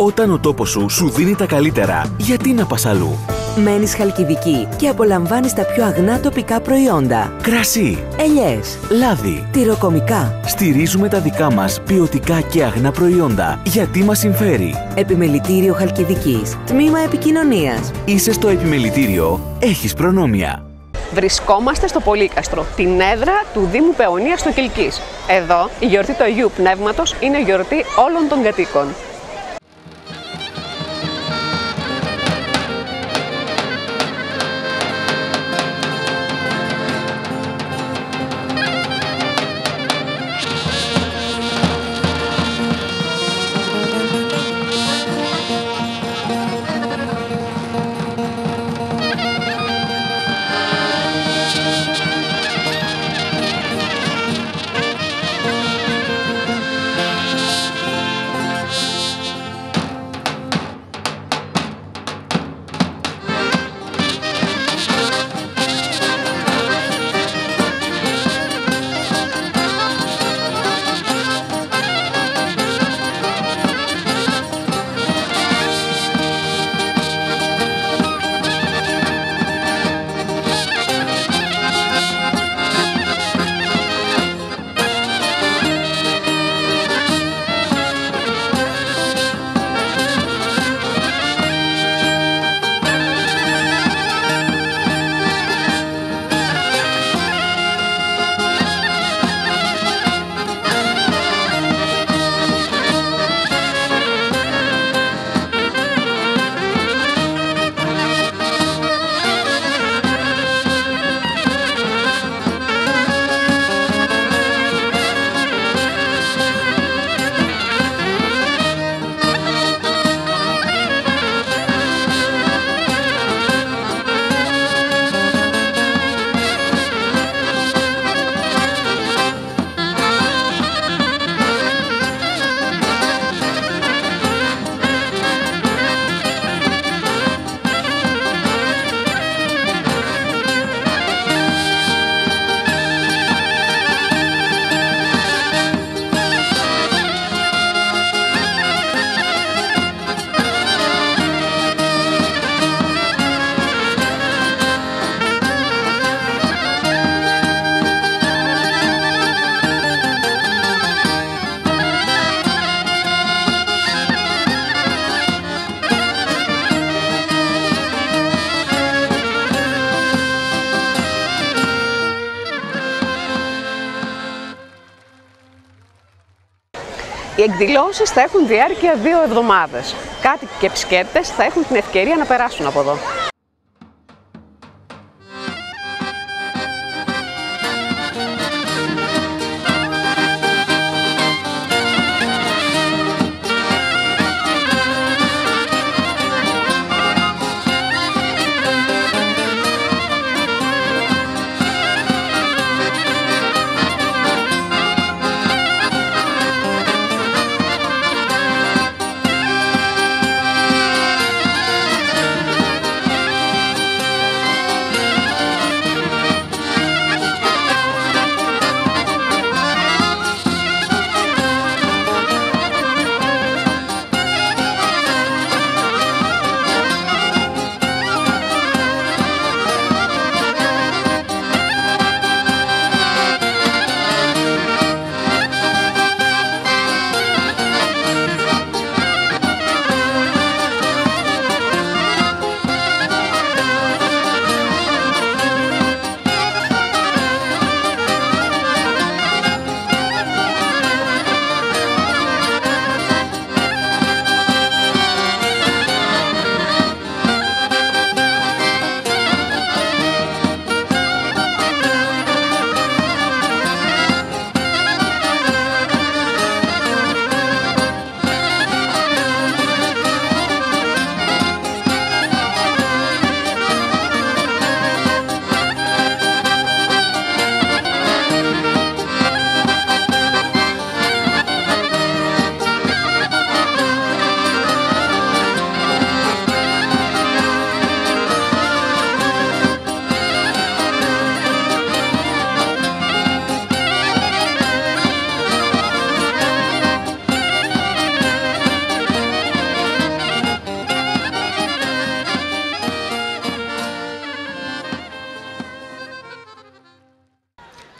Όταν ο τόπος σου δίνει τα καλύτερα, γιατί να πας αλλού? Μένεις Χαλκιδική και απολαμβάνεις τα πιο αγνά τοπικά προϊόντα. Κρασί, Ελιές, λάδι, τυροκομικά. στηρίζουμε τα δικά μας ποιοτικά και αγνά προϊόντα, γιατί μας συμφέρει. Επιμελητήριο Χαλκιδικής. Τμήμα Επικοινωνίας. Είσαι στο επιμελητήριο, έχεις προνόμια. Βρισκόμαστε στο Πολύκαστρο, την έδρα του Δήμου Παιωνίας στο Κιλκής. Εδώ η γιορτή του Αγίου Πνεύματος είναι γιορτή όλων των κατοίκων. Οι εκδηλώσεις θα έχουν διάρκεια 2 εβδομάδες. Κάτοικοι και επισκέπτες θα έχουν την ευκαιρία να περάσουν από εδώ.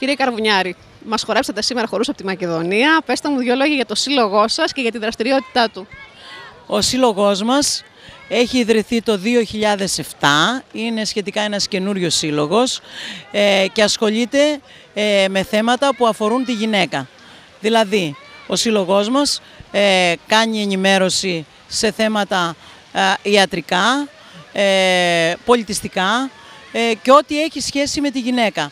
Κύριε Καρβουνιάρη, μας χορέψατε σήμερα χορούς από τη Μακεδονία. Πέστε μου 2 λόγια για το σύλλογό σας και για τη δραστηριότητά του. Ο σύλλογός μας έχει ιδρυθεί το 2007, είναι σχετικά ένας καινούριος σύλλογος και ασχολείται με θέματα που αφορούν τη γυναίκα. Δηλαδή, ο σύλλογός μας κάνει ενημέρωση σε θέματα ιατρικά, πολιτιστικά και ό,τι έχει σχέση με τη γυναίκα.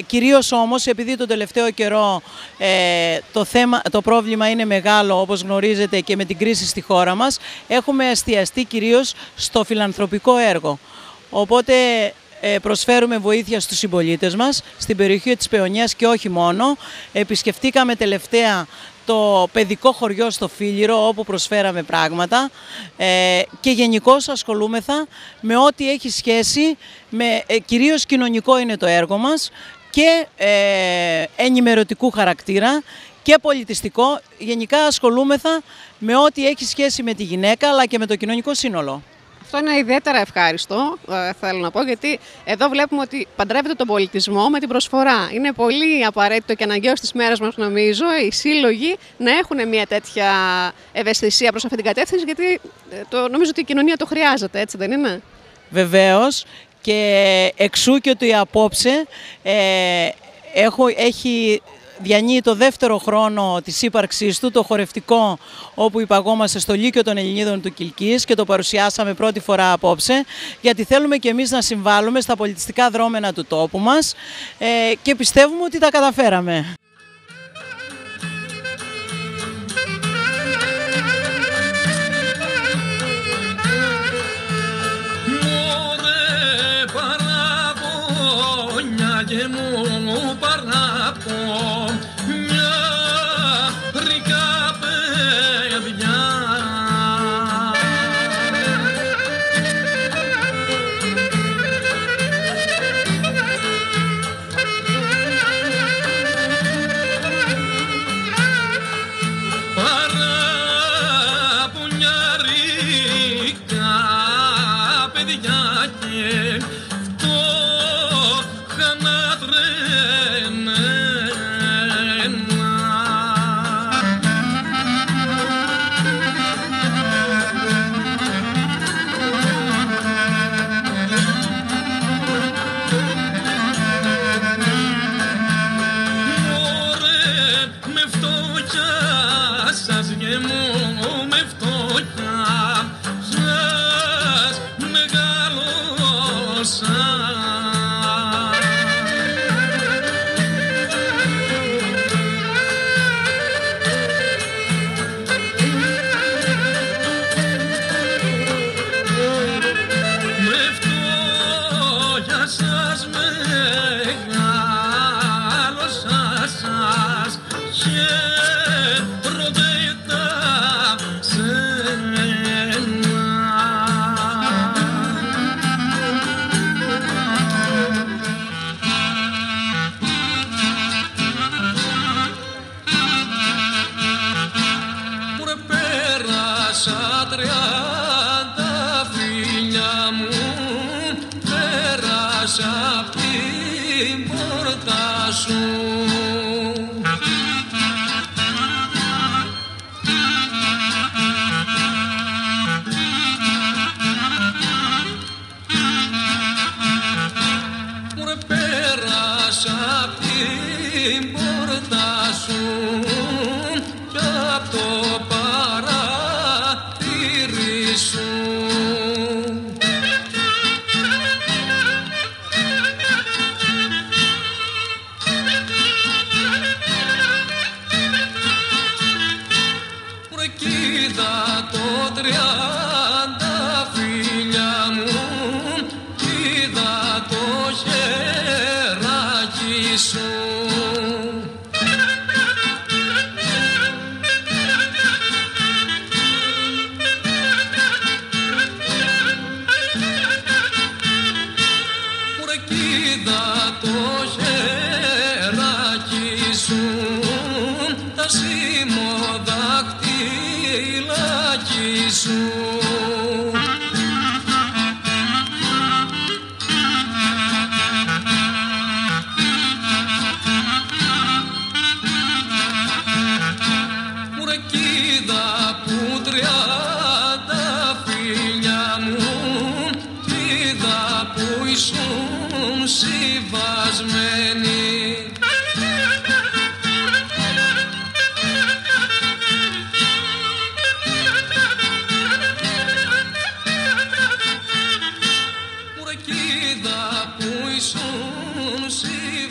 Κυρίως όμως, επειδή τον τελευταίο καιρό το πρόβλημα είναι μεγάλο, όπως γνωρίζετε, και με την κρίση στη χώρα μας, έχουμε εστιαστεί κυρίως στο φιλανθρωπικό έργο. Οπότε προσφέρουμε βοήθεια στους συμπολίτες μας, στην περιοχή της Παιωνίας και όχι μόνο. Επισκεφτήκαμε τελευταία το παιδικό χωριό στο Φίλιρο, όπου προσφέραμε πράγματα και γενικώς ασχολούμεθα με ό,τι έχει σχέση με, κυρίως κοινωνικό είναι το έργο μας, και ενημερωτικού χαρακτήρα και πολιτιστικό. Γενικά ασχολούμεθα με ό,τι έχει σχέση με τη γυναίκα αλλά και με το κοινωνικό σύνολο. Αυτό είναι ιδιαίτερα ευχάριστο, θέλω να πω, γιατί εδώ βλέπουμε ότι παντρεύεται τον πολιτισμό με την προσφορά. Είναι πολύ απαραίτητο και αναγκαίο στις μέρες μας, νομίζω, οι σύλλογοι να έχουν μια τέτοια ευαισθησία προς αυτή την κατεύθυνση, γιατί νομίζω ότι η κοινωνία το χρειάζεται, έτσι δεν είναι? Βεβαίως, και εξού και ότι απόψε έχει διανύει το 2ο χρόνο της ύπαρξής του, το χορευτικό, όπου υπαγόμαστε στο Λύκειο των Ελληνίδων του Κιλκής και το παρουσιάσαμε πρώτη φορά απόψε, γιατί θέλουμε και εμείς να συμβάλλουμε στα πολιτιστικά δρόμενα του τόπου μας και πιστεύουμε ότι τα καταφέραμε.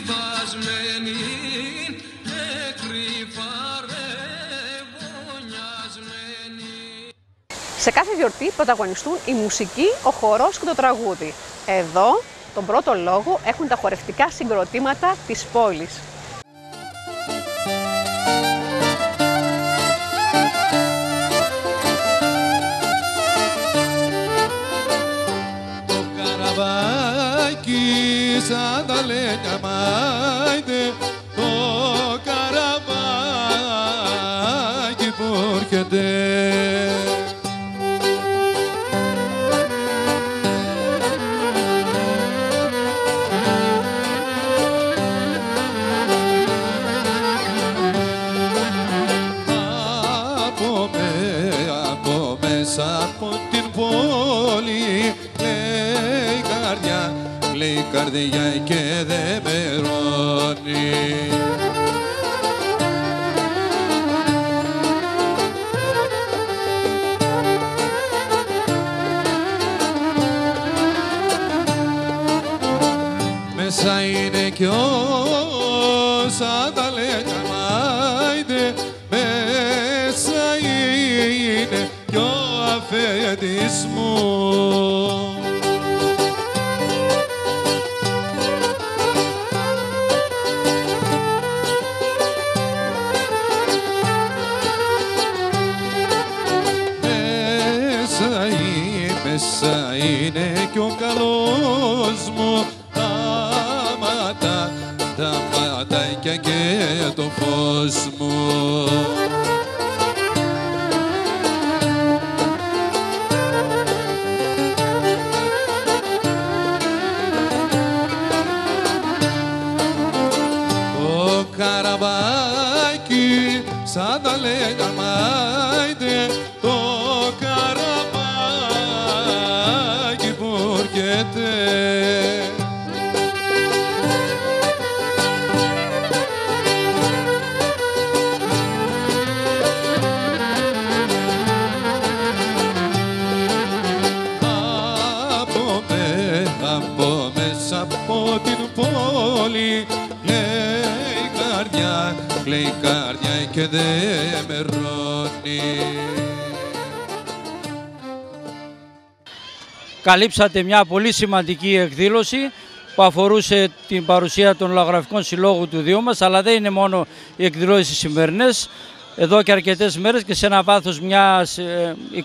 βασμένη και κρυφά ρεβονιασμένη. Σε κάθε γιορτή πρωταγωνιστούν η μουσική, ο χορός και το τραγούδι. Εδώ, τον πρώτο λόγο έχουν τα χορευτικά συγκροτήματα της πόλης. Το καραβάκι σαν τα λέγια μάιντε, το καραβάκι που έρχεται. Από την πόλη λέει καρδιά και δε μερώνει. Μέσα είναι κι όσα τα λέγια μάιντε, μέσα είναι κι ο αφέντης μου. Μέσα είναι κι ο καλός μου, τα ματάκια και το φως μου. Το καραβάκι σαν τα λέγα μάιντε, το καραβάκι που έρχεται. Από μέσα από την πόλη κλαίει καρδιά και δε μερώνει. Καλύψατε μια πολύ σημαντική εκδήλωση που αφορούσε την παρουσία των λαογραφικών συλλόγων του Δίου μας, αλλά δεν είναι μόνο οι εκδηλώσεις σημερινές. Εδώ και αρκετές μέρες και σε ένα βάθος μιας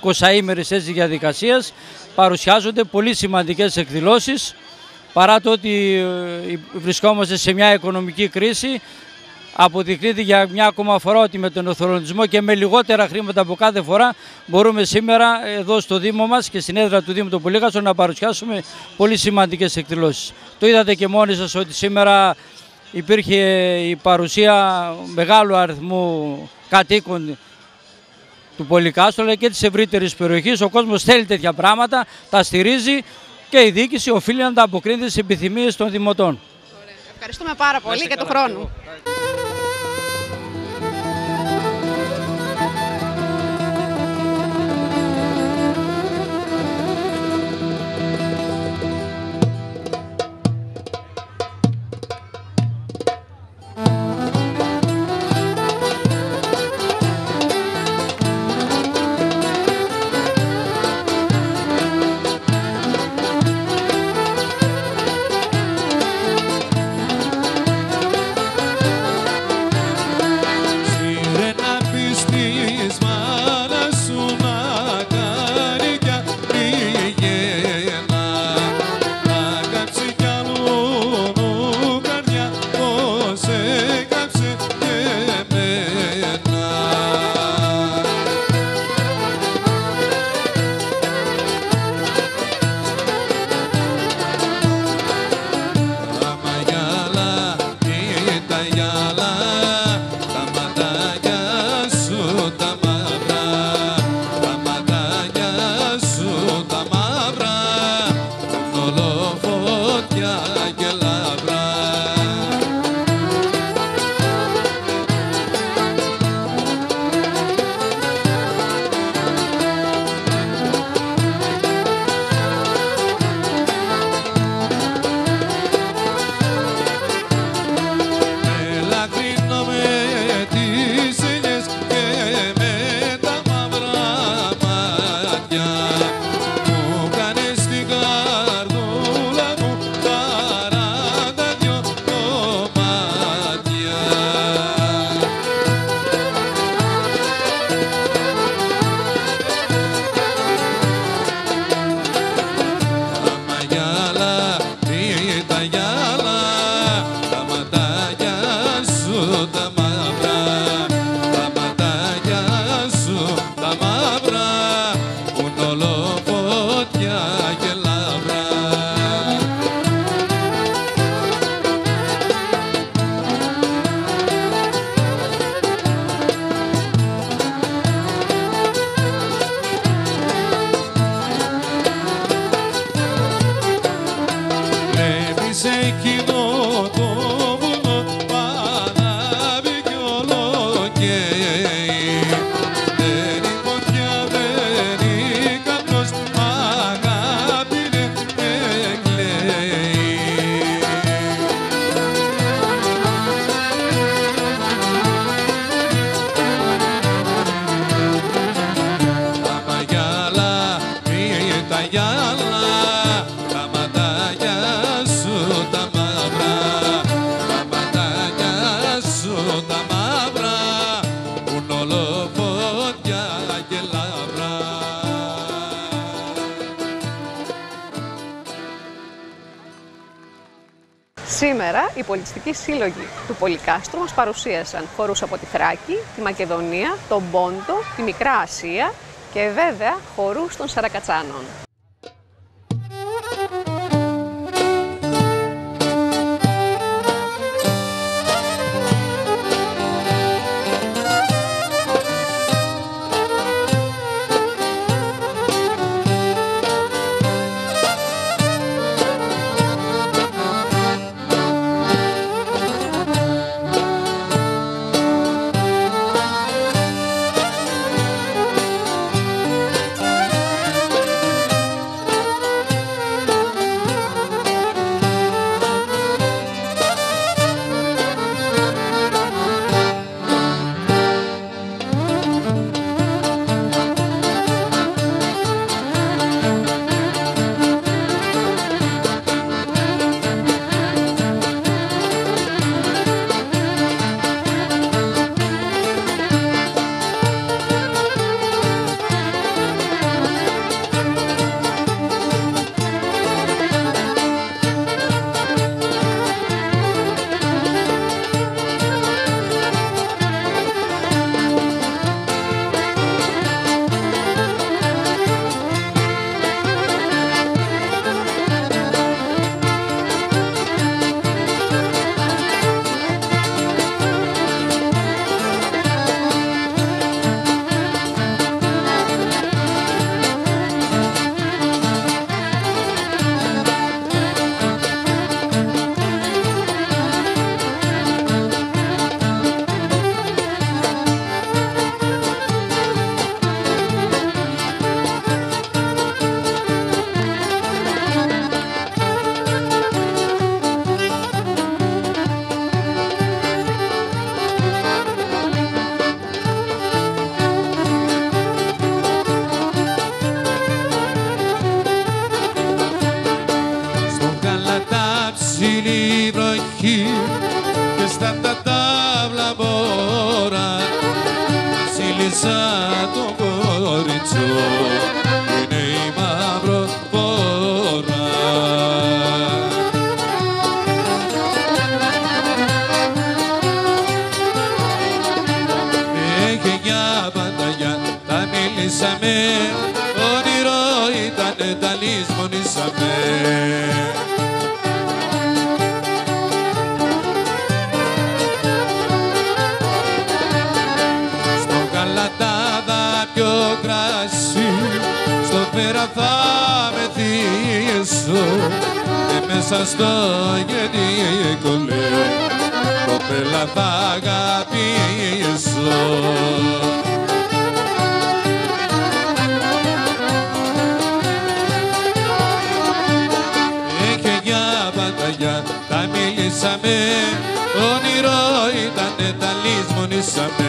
20ήμερης έτσι διαδικασίας παρουσιάζονται πολύ σημαντικές εκδηλώσεις. Παρά το ότι βρισκόμαστε σε μια οικονομική κρίση, αποδεικνύεται για μια ακόμα φορά ότι με τον εθελοντισμό και με λιγότερα χρήματα από κάθε φορά μπορούμε σήμερα εδώ στο Δήμο μας και στην έδρα του Δήμου του Πολύγαστρου να παρουσιάσουμε πολύ σημαντικές εκδηλώσεις. Το είδατε και μόνοι σας ότι σήμερα υπήρχε η παρουσία μεγάλου αριθμού κατοίκων του Πολυκάστρου αλλά και της ευρύτερης περιοχής. Ο κόσμος θέλει τέτοια πράγματα, τα στηρίζει και η διοίκηση οφείλει να τα αποκρίνει στις επιθυμίες των δημοτών. Ευχαριστούμε πάρα πολύ για τον χρόνο. Σήμερα οι πολιτιστικοί σύλλογοι του Πολυκάστρου μας παρουσίασαν χορούς από τη Θράκη, τη Μακεδονία, τον Πόντο, τη Μικρά Ασία και βέβαια χορούς των Σαρακατσάνων. Και στα τα τάβλα μπόρα σύλλησα τον κοριτσό, είναι η μαύρο φόρα. Έχει μια πανταγιά, τα μίλησαμε, όνειρο ήτανε, τα λησμονήσαμε. Πιο κράσι, στο πέρα θα μεθύσω και μέσα στο γενικό λέει κοπέλα θα αγαπήσω. Έχει μια πανταγιά, τα μίλησαμε, όνειρο ήτανε, τα λησμονήσαμε.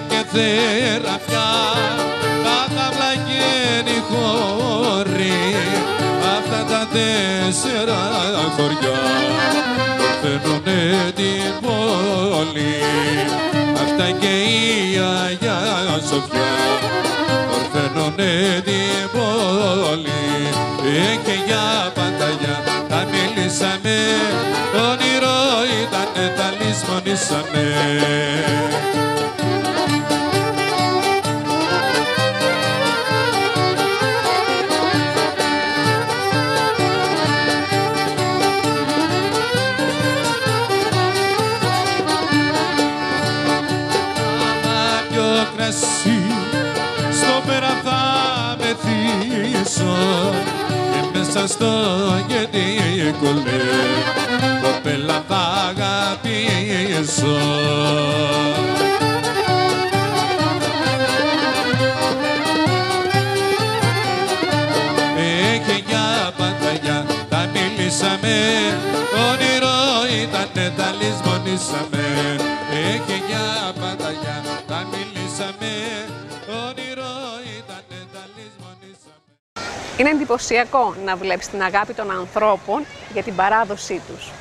Και θεραπιά, τα ταύλα γέννη χώρη, αυτά τα 4 χωριά φέρνουνε την πόλη. Αυτά και η Αγιά Σοφιά φέρνουνε την πόλη. Και για πανταγιά τα μίλησαμε, όνειρο ήτανε, τα λησμονήσαμε. Στο πέρα θα μεθύσω και μέσα στο γενικό λέει κοπέλα θα αγαπήσω. Έχει μια πανταγιά, τα μίλησαμε, όνειρο ήτανε, τα λησμονήσαμε. Έχει μια πανταγιά, τα μίλησαμε, όνειρο ήτανε, τα λησμονήσαμε. Είναι εντυπωσιακό να βλέπεις την αγάπη των ανθρώπων για την παράδοσή τους.